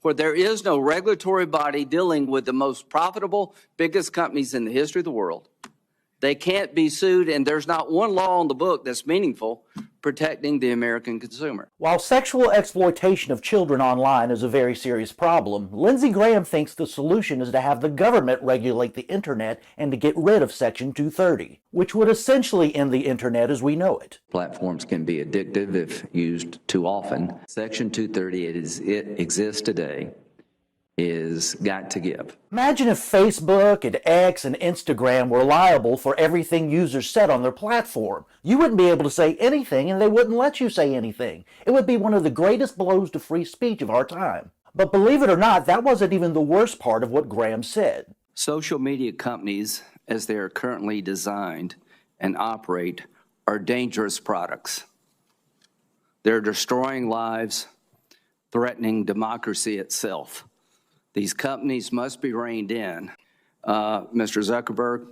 where there is no regulatory body dealing with the most profitable, biggest companies in the history of the world. They can't be sued, and there's not one law on the book that's meaningful protecting the American consumer. While sexual exploitation of children online is a very serious problem, Lindsey Graham thinks the solution is to have the government regulate the internet and to get rid of Section 230, which would essentially end the internet as we know it. Platforms can be addictive if used too often. Section 230, it exists today, is got to give. Imagine if Facebook and X and Instagram were liable for everything users said on their platform. You wouldn't be able to say anything and they wouldn't let you say anything. It would be one of the greatest blows to free speech of our time. But believe it or not, that wasn't even the worst part of what Graham said. Social media companies, as they are currently designed and operate, are dangerous products. They're destroying lives, threatening democracy itself. These companies must be reined in. Mr. Zuckerberg,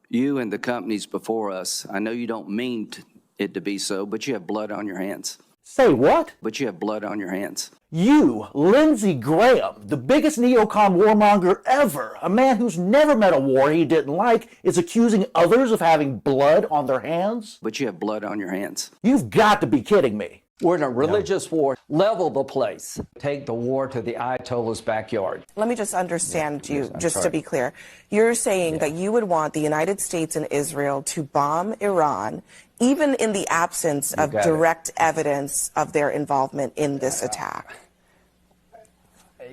you and the companies before us, I know you don't mean it to be so, but you have blood on your hands. Say what? But you have blood on your hands. You, Lindsey Graham, the biggest neocon warmonger ever, a man who's never met a war he didn't like, is accusing others of having blood on their hands? But you have blood on your hands. You've got to be kidding me. We're in a religious war. Level the place. Take the war to the Ayatollah's backyard. Let me just understand you, just to be clear. You're saying that you would want the United States and Israel to bomb Iran, even in the absence of direct evidence of their involvement in this attack.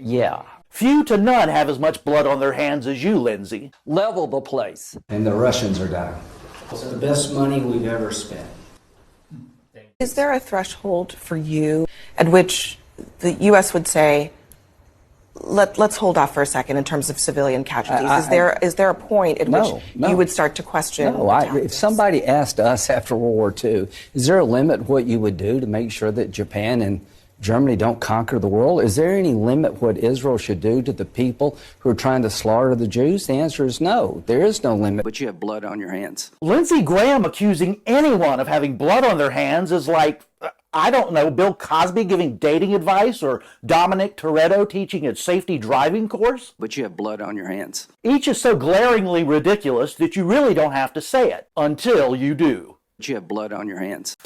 Yeah. Few to none have as much blood on their hands as you, Lindsey. Level the place. And the Russians are dying. It's the best money we've ever spent. Is there a threshold for you at which the U.S. would say, let's hold off for a second in terms of civilian casualties? Is there a point at which you would start to question? No, if somebody asked us after World War II, is there a limit what you would do to make sure that Japan and Germany don't conquer the world? Is there any limit what Israel should do to the people who are trying to slaughter the Jews? The answer is no. There is no limit. But you have blood on your hands. Lindsey Graham accusing anyone of having blood on their hands is like, I don't know, Bill Cosby giving dating advice or Dominic Toretto teaching a safety driving course. But you have blood on your hands. Each is so glaringly ridiculous that you really don't have to say it until you do. But you have blood on your hands.